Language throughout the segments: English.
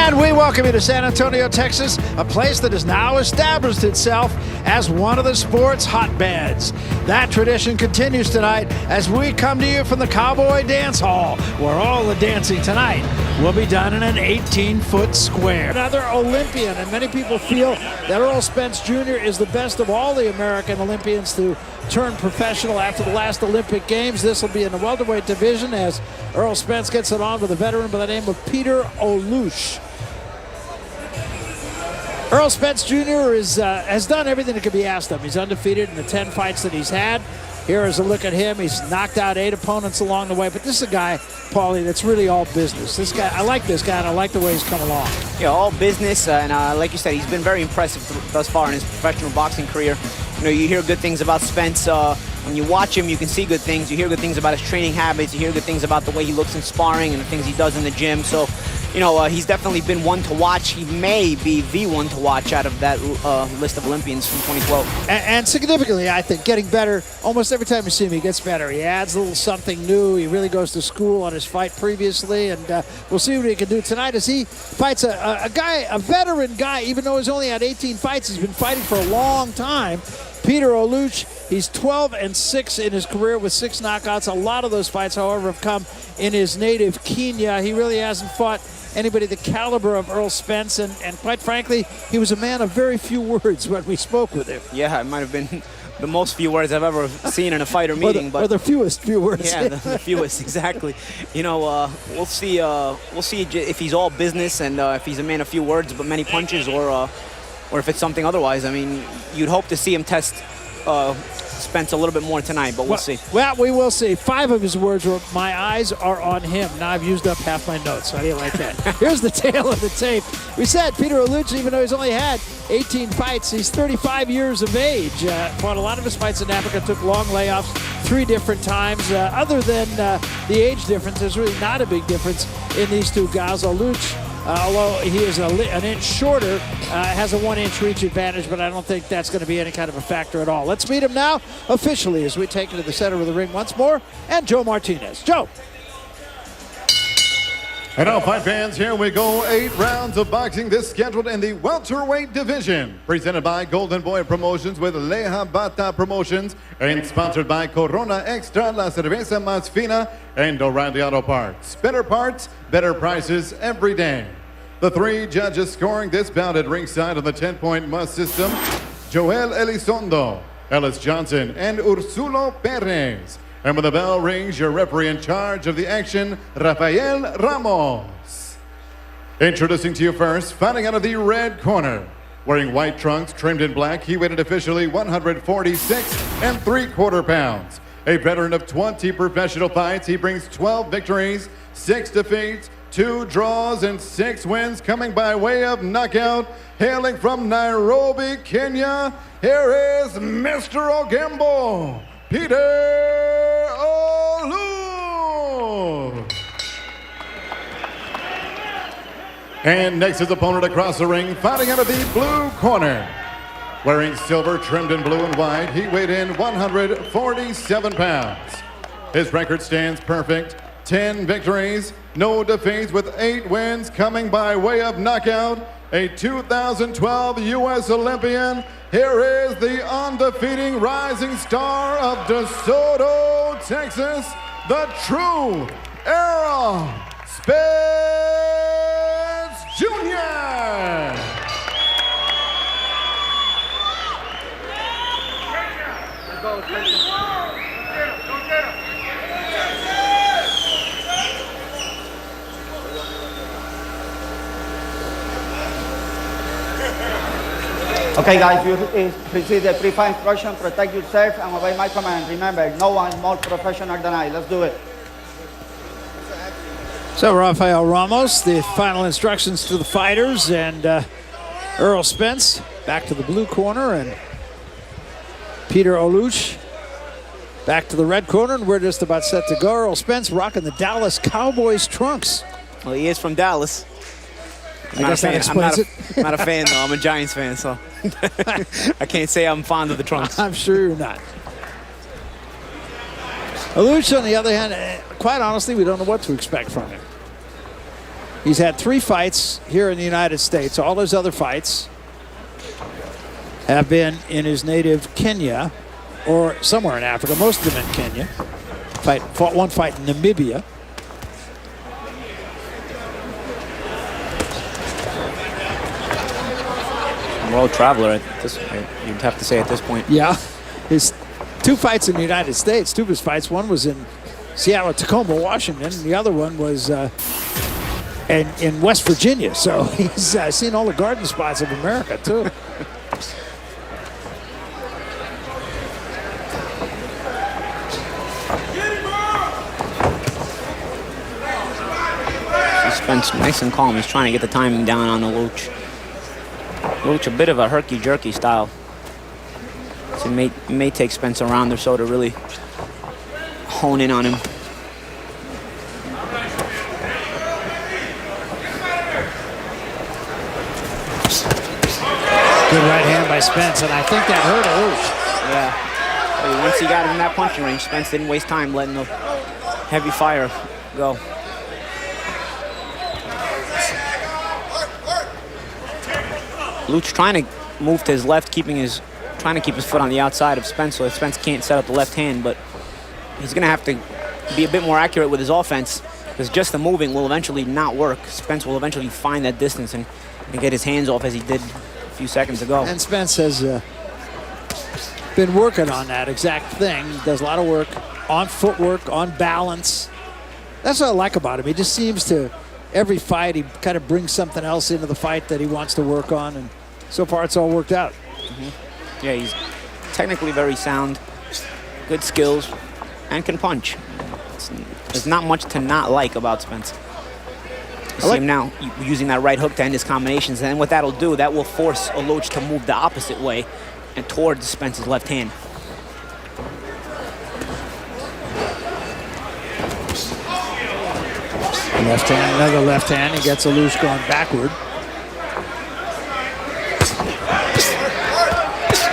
And we welcome you to San Antonio, Texas, a place that has now established itself as one of the sport's hotbeds. That tradition continues tonight as we come to you from the Cowboy Dance Hall, where all the dancing tonight will be done in an 18-foot square. Another Olympian, and many people feel that Errol Spence Jr. is the best of all the American Olympians to turn professional after the last Olympic Games. This will be in the welterweight division as Errol Spence gets it on with a veteran by the name of Peter Evolwch. Errol Spence Jr. has done everything that could be asked of him. He's undefeated in the 10 fights that he's had. Here is a look at him. He's knocked out 8 opponents along the way, but this is a guy, Paulie, that's really all business. This guy, I like this guy, and I like the way he's come along. Yeah, all business, and like you said, he's been very impressive thus far in his professional boxing career. You know, you hear good things about Spence. When you watch him, you can see good things. You hear good things about his training habits. You hear good things about the way he looks in sparring and the things he does in the gym. So, you know, he's definitely been one to watch. He may be the one to watch out of that list of Olympians from 2012. And significantly, I think, getting better. Almost every time you see him, he gets better. He adds a little something new. He really goes to school on his fight previously, and we'll see what he can do tonight as he fights a veteran guy, even though he's only had 18 fights. He's been fighting for a long time. Peter Evolwch, he's 12-6 in his career with 6 knockouts. A lot of those fights, however, have come in his native Kenya. He really hasn't fought anybody the caliber of Errol Spence, and quite frankly, he was a man of very few words when we spoke with him. Yeah, it might have been the most few words I've ever seen in a fighter meeting. Or the fewest few words. Yeah, the fewest, exactly. You know, we'll see if he's all business and if he's a man of few words but many punches, or if it's something otherwise. I mean, you'd hope to see him test Spence a little bit more tonight, but we'll see. Well, we will see. 5 of his words were, "My eyes are on him." Now I've used up half my notes, so I didn't like that. Here's the tail of the tape. We said Peter Evolwch, even though he's only had 18 fights, he's 35 years of age. Fought a lot of his fights in Africa, took long layoffs 3 different times. Other than the age difference, there's really not a big difference in these two guys. Evolwch, although he is an inch shorter, has a 1-inch reach advantage, but I don't think that's going to be any kind of a factor at all. Let's meet him now officially as we take him to the center of the ring once more, and Joe Martinez. Joe. And now, fight fans, here we go. 8 rounds of boxing, this scheduled in the welterweight division. Presented by Golden Boy Promotions with Leja Bata Promotions, and sponsored by Corona Extra, La Cerveza Más Fina, and O'Reilly Auto Parts. Better parts, better prices every day. The 3 judges scoring this bout at ringside on the 10-point must system: Joel Elizondo, Ellis Johnson, and Ursulo Perez. And when the bell rings, your referee in charge of the action, Rafael Ramos. Introducing to you first, fighting out of the red corner. Wearing white trunks trimmed in black, he weighed officially 146 3/4 pounds. A veteran of 20 professional fights, he brings 12 victories, 6 defeats, 2 draws, and 6 wins, coming by way of knockout. Hailing from Nairobi, Kenya, here is Mr. Ogembo, Peter Evolwch. And next, his opponent across the ring, fighting out of the blue corner. Wearing silver trimmed in blue and white, he weighed in 147 pounds. His record stands perfect: 10 victories, no defeats, with 8 wins, coming by way of knockout. A 2012 U.S. Olympian, here is the undefeating rising star of DeSoto, Texas, the true Errol Spence Jr. Okay, guys, you receive the pre-fight instruction. Protect yourself and obey my command. Remember, no one is more professional than I. Let's do it. So Rafael Ramos, the final instructions to the fighters, and Errol Spence back to the blue corner, and Peter Evolwch back to the red corner, and we're just about set to go. Errol Spence rocking the Dallas Cowboys trunks. Well, he is from Dallas. I guess that explains it. I'm not a fan, though. I'm a Giants fan, so I can't say I'm fond of the trunks. I'm sure you're not. Evolwch, on the other hand, quite honestly, we don't know what to expect from him. He's had 3 fights here in the United States. All his other fights have been in his native Kenya or somewhere in Africa, most of them in Kenya. Fought 1 fight in Namibia. World traveler at this point, you'd have to say at this point. Yeah, his 2 fights in the United States, 2 of his fights, one was in Seattle, Tacoma, Washington, and the other one was in West Virginia. So he's seen all the garden spots of America, too. Spence nice and calm. He's trying to get the timing down on Evelwch. Evelwch a bit of a herky-jerky style. So it may take Spence a round or so to really hone in on him. Good right hand by Spence, and I think that hurt Evelwch. Yeah. But once he got him in that punching range, Spence didn't waste time letting the heavy fire go. Evelwch trying to move to his left, trying to keep his foot on the outside of Spence so that Spence can't set up the left hand, but he's going to have to be a bit more accurate with his offense because just the moving will eventually not work. Spence will eventually find that distance and get his hands off as he did a few seconds ago. And Spence has been working on that exact thing. He does a lot of work on footwork, on balance. That's what I like about him. He just seems to, every fight, he kind of brings something else into the fight that he wants to work on, and so far it's all worked out. Mm-hmm. Yeah, he's technically very sound, good skills, and can punch. There's not much to not like about Spence. You see him now using that right hook to end his combinations, and what that'll do, that will force Evelwch to move the opposite way and towards Spence's left hand. Left hand, another left hand. He gets Evelwch going backward.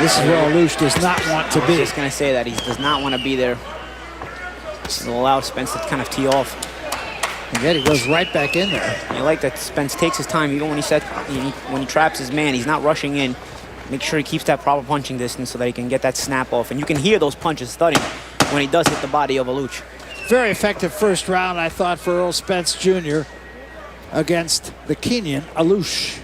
This is where Evelwch does not want to be. I was just going to say that. He does not want to be there. It'll allow Spence to kind of tee off. And yet he goes right back in there. You like that Spence takes his time, even when he traps his man. He's not rushing in. Make sure he keeps that proper punching distance so that he can get that snap off. And you can hear those punches thudding when he does hit the body of Evelwch. Very effective first round, I thought, for Errol Spence Jr. against the Kenyan Evelwch.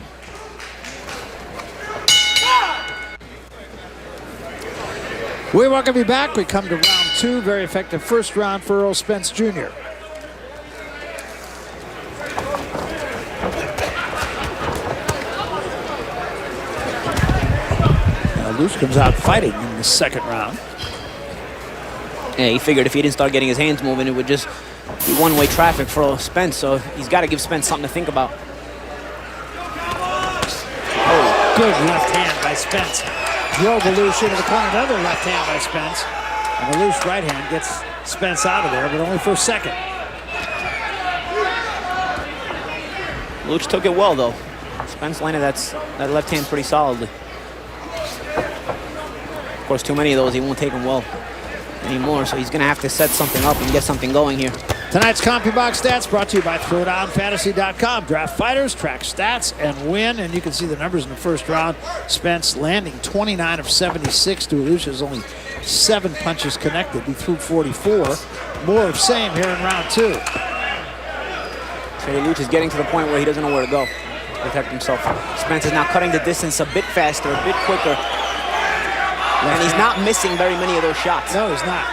We welcome you back. We come to round 2. Very effective first round for Errol Spence Jr. Evelwch comes out fighting in the second round. Yeah, he figured if he didn't start getting his hands moving, it would just be one-way traffic for Spence, so he's got to give Spence something to think about. Oh, good left hand by Spence. Drove Evelwch into the corner. Another left hand by Spence. And Evelwch's right hand gets Spence out of there, but only for a second. Evelwch took it well, though. Spence landed that left hand pretty solidly. Of course, too many of those, he won't take them well anymore, so he's going to have to set something up and get something going here. Tonight's CompuBox Stats brought to you by ThrowdownFantasy.com. Draft fighters, track stats, and win. And you can see the numbers in the first round. Spence landing 29 of 76 to Evelwch's only 7 punches connected. He threw 44. More of same here in round 2. So Evelwch is getting to the point where he doesn't know where to go to protect himself. Spence is now cutting the distance a bit faster, a bit quicker. And he's not missing very many of those shots. No, he's not.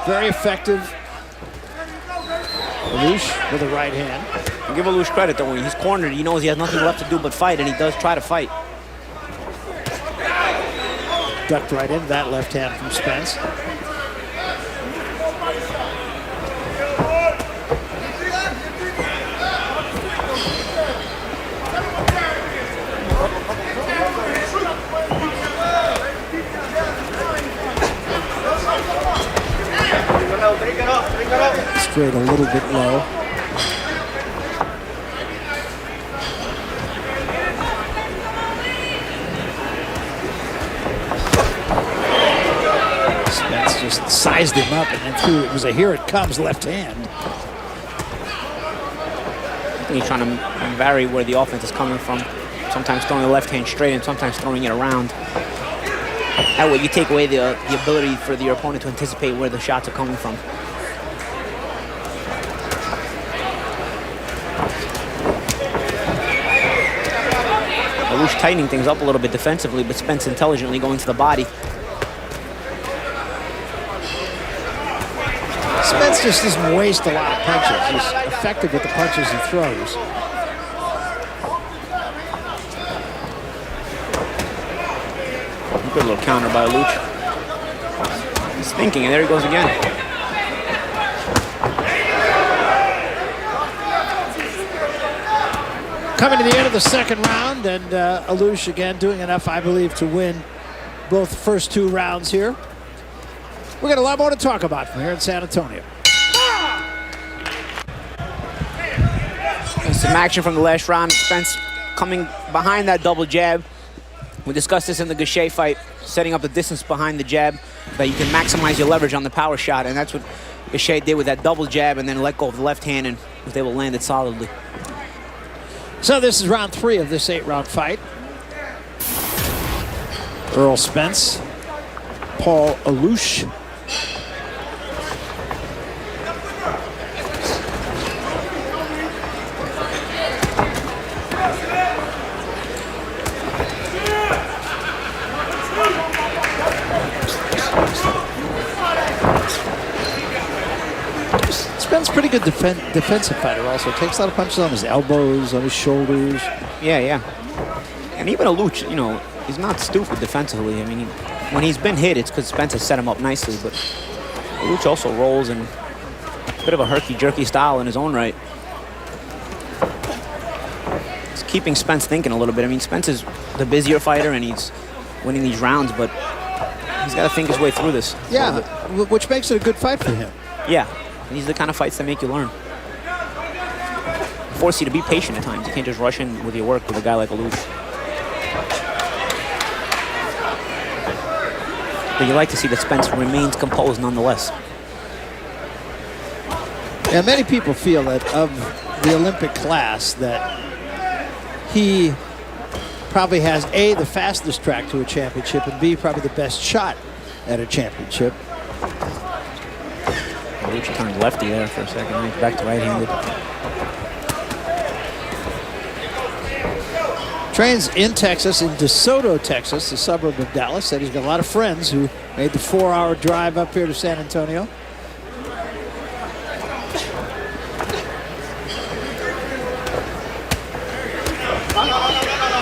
Very effective. Evelwch with a right hand. I'll give Evelwch credit, though. When he's cornered, he knows he has nothing left to do but fight, and he does try to fight. Ducked right into that left hand from Spence. Straight a little bit low. Spence just sized him up and then threw. It was a here it comes left hand. think he's trying to vary where the offense is coming from. Sometimes throwing the left hand straight and sometimes throwing it around. That way you take away the ability for your opponent to anticipate where the shots are coming from. Elouch tightening things up a little bit defensively, but Spence intelligently going to the body. Spence just doesn't waste a lot of punches. He's effective with the punches he throws. Good little counter by Elouch. He's thinking, and there he goes again. Coming to the end of the second round, and Elouch again doing enough, I believe, to win both the first 2 rounds here. We got a lot more to talk about from here in San Antonio. And some action from the last round. Spence coming behind that double jab. We discussed this in the Gachet fight, setting up the distance behind the jab that you can maximize your leverage on the power shot, and that's what Gachet did with that double jab and then let go of the left hand and was able to land it solidly. So this is round 3 of this 8-round fight. Errol Spence, Paul Elouch. Spence pretty good defensive fighter also. Takes a lot of punches on his elbows, on his shoulders. Yeah. And even Elouch, you know, he's not stupid defensively. I mean, when he's been hit, it's because Spence has set him up nicely, but Elouch also rolls in a bit of a herky-jerky style in his own right. It's keeping Spence thinking a little bit. I mean, Spence is the busier fighter, and he's winning these rounds, but he's got to think his way through this. Yeah, which makes it a good fight for him. Yeah. These are the kind of fights that make you learn. Force you to be patient at times. You can't just rush in with your work with a guy like Elouch. But you like to see that Spence remains composed nonetheless. Yeah, many people feel that of the Olympic class that he probably has A, the fastest track to a championship, and B, probably the best shot at a championship. Elouch turned lefty there for a second. He's back to right-handed. Trains in Texas, in DeSoto, Texas, a suburb of Dallas. Said he's got a lot of friends who made the 4-hour drive up here to San Antonio.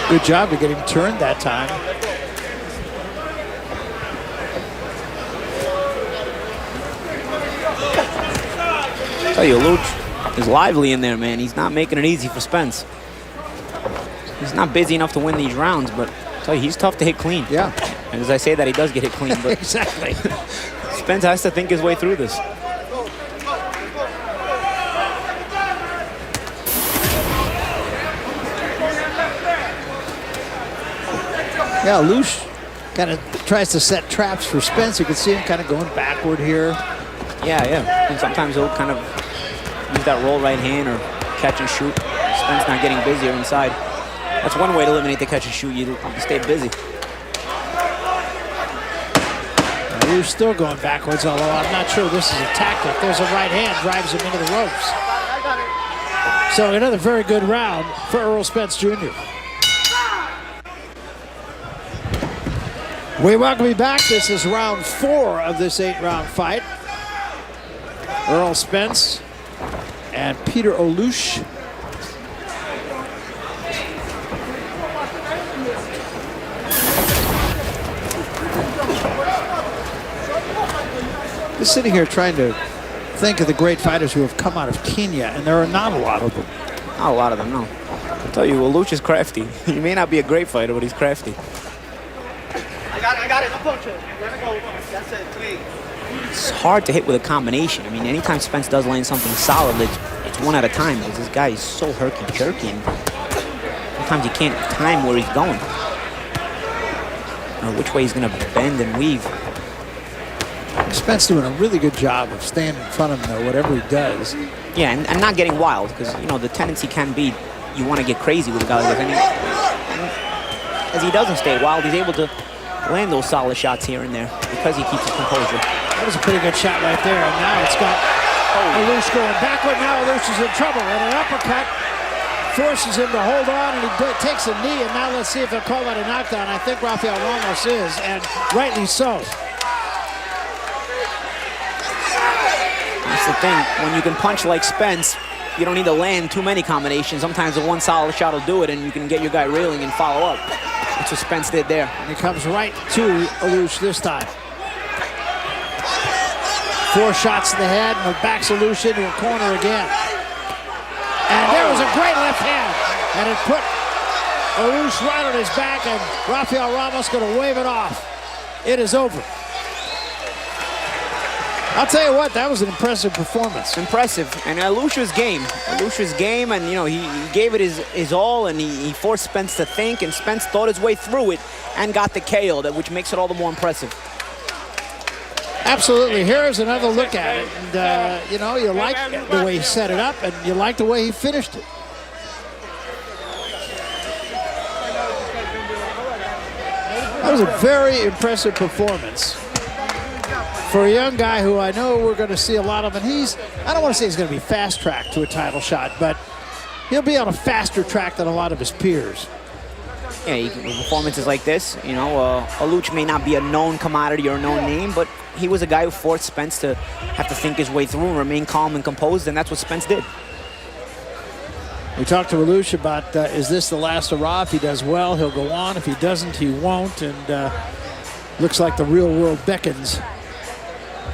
Good job to get him turned that time. I tell you, Elouch is lively in there, man. He's not making it easy for Spence. He's not busy enough to win these rounds, but I tell you, he's tough to hit clean. Yeah. And as I say that, he does get hit clean, but exactly. Spence has to think his way through this. Yeah, Elouch kind of tries to set traps for Spence. You can see him kind of going backward here. Yeah. And sometimes he'll kind of use that roll right hand or catch and shoot. Spence not getting busier inside. That's one way to eliminate the catch and shoot. You stay busy. Elouch still going backwards, although I'm not sure this is a tactic. There's a right hand, drives him into the ropes. So another very good round for Errol Spence Jr. We welcome you back. This is round 4 of this 8-round fight. Errol Spence and Peter Elouch. Just sitting here trying to think of the great fighters who have come out of Kenya, and there are not a lot of them. Not a lot of them, no. I'll tell you, Elouch is crafty. He may not be a great fighter, but he's crafty. I got it. Don't punch it. Let it go. That's it. Please. It's hard to hit with a combination. I mean, anytime Spence does land something solid, it's one at a time because this guy is so herky-jerky, and sometimes you can't time where he's going or which way he's going to bend and weave. Spence doing a really good job of staying in front of him, though, whatever he does. Yeah, and not getting wild, because, you know, the tendency can be you want to get crazy with a guy like this. And as he doesn't stay wild, he's able to land those solid shots here and there because he keeps his composure. That was a pretty good shot right there, and now it's got Elouch going backward. Now Elouch is in trouble, and an uppercut forces him to hold on, and he takes a knee, and now let's see if they'll call that a knockdown. I think Rafael Ramos is, and rightly so. That's the thing, when you can punch like Spence, you don't need to land too many combinations. Sometimes the one solid shot will do it, and you can get your guy reeling and follow up. That's what Spence did there. And he comes right to Elouch this time. 4 shots to the head, and backs Elouch into a corner again. And there was a great left hand, and it put Elouch right on his back, and Rafael Ramos going to wave it off. It is over. I'll tell you what, that was an impressive performance. Impressive, and Elouch's game. Elouch's game, and you know, he gave it his all, and he forced Spence to think, and Spence thought his way through it and got the KO, which makes it all the more impressive. Absolutely. Here's another look at it, and you know, you like the way he set it up, and you like the way he finished it. That was a very impressive performance for a young guy who I know we're going to see a lot of, and I don't want to say he's going to be fast-tracked to a title shot, but he'll be on a faster track than a lot of his peers. Yeah, with performances like this, you know, Elouch may not be a known commodity or a known name, but he was a guy who forced Spence to have to think his way through and remain calm and composed, and that's what Spence did. We talked to Elouch about, is this the last hurrah? If he does well, he'll go on. If he doesn't, he won't, and looks like the real world beckons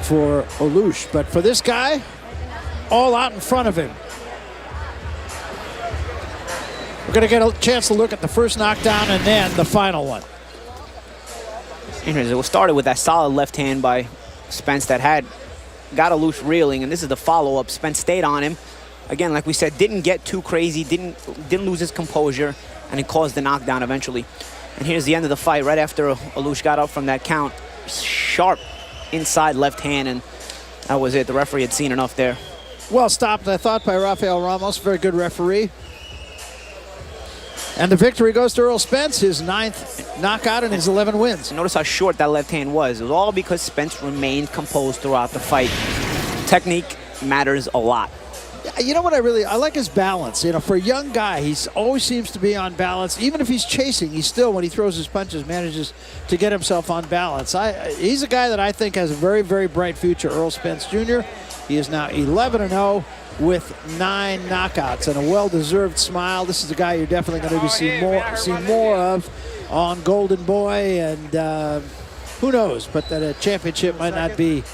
for Elouch. But for this guy, all out in front of him. We're going to get a chance to look at the first knockdown and then the final one. It started with that solid left hand by Spence that got Elouch reeling, and this is the follow-up. Spence stayed on him. Again, like we said, didn't get too crazy, didn't lose his composure, and it caused the knockdown eventually. And here's the end of the fight right after Elouch got up from that count. Sharp inside left hand, and that was it. The referee had seen enough there. Well stopped, I thought, by Rafael Ramos. Very good referee. And the victory goes to Errol Spence, his 9th knockout and his 11 wins. Notice how short that left hand was. It was all because Spence remained composed throughout the fight. Technique matters a lot. You know what I like his balance. You know, for a young guy, he always seems to be on balance. Even if he's chasing, he still, when he throws his punches, manages to get himself on balance. He's a guy that I think has a very, very bright future, Errol Spence Jr. He is now 11-0 with 9 knockouts and a well-deserved smile. This is a guy you're definitely going to be seeing more of on Golden Boy, and who knows, but that a championship might not be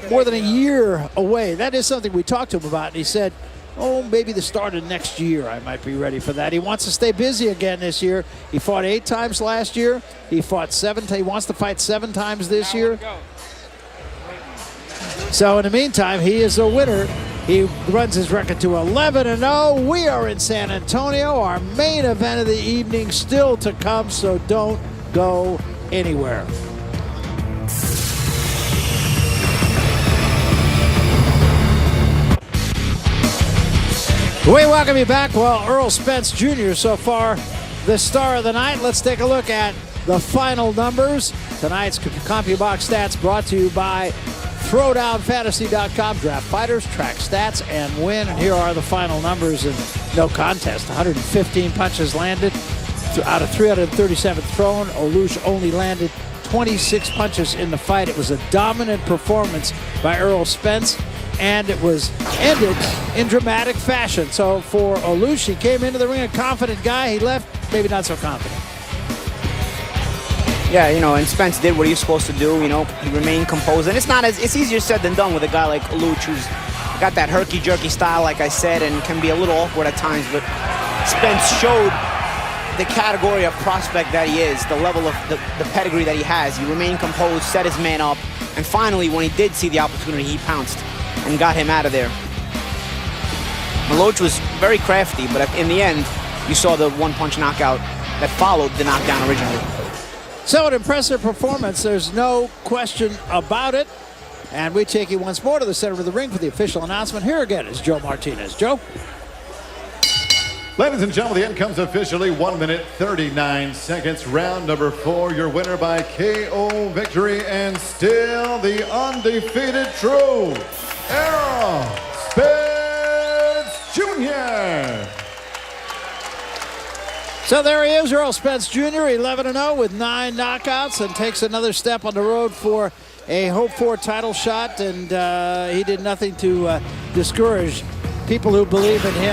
more than a year away. That is something we talked to him about, and he said, oh, maybe the start of next year I might be ready for that. He wants to stay busy again this year. He fought 8 times last year. He fought 7. He wants to fight 7 times this year. So in the meantime, he is a winner. He runs his record to 11-0. We are in San Antonio. Our main event of the evening still to come, so don't go anywhere. We welcome you back. Well, Errol Spence Jr. so far the star of the night. Let's take a look at the final numbers. Tonight's CompuBox Stats brought to you by ThrowdownFantasy.com. Draft fighters, track stats, and win. And here are the final numbers in no contest. 115 punches landed out of 337 thrown. Elouch only landed 26 punches in the fight. It was a dominant performance by Errol Spence, and it was ended in dramatic fashion. So for Elouch, he came into the ring a confident guy. He left maybe not so confident. Yeah, you know, and Spence did what he was supposed to do. You know, he remained composed, and it's easier said than done with a guy like Elouch, who's got that herky-jerky style, like I said, and can be a little awkward at times. But Spence showed the category of prospect that he is, the level of the pedigree that he has. He remained composed, set his man up, and finally, when he did see the opportunity, he pounced and got him out of there. Elouch was very crafty, but in the end, you saw the one-punch knockout that followed the knockdown originally. So an impressive performance. There's no question about it. And we take you once more to the center of the ring for the official announcement. Here again is Joe Martinez. Joe? Ladies and gentlemen, the end comes officially 1 minute 39 seconds. Round number 4, your winner by KO victory and still the undefeated true Errol Spence Jr. So there he is, Errol Spence Jr., 11-0 with 9 knockouts, and takes another step on the road for a hoped-for title shot, and he did nothing to discourage people who believe in him.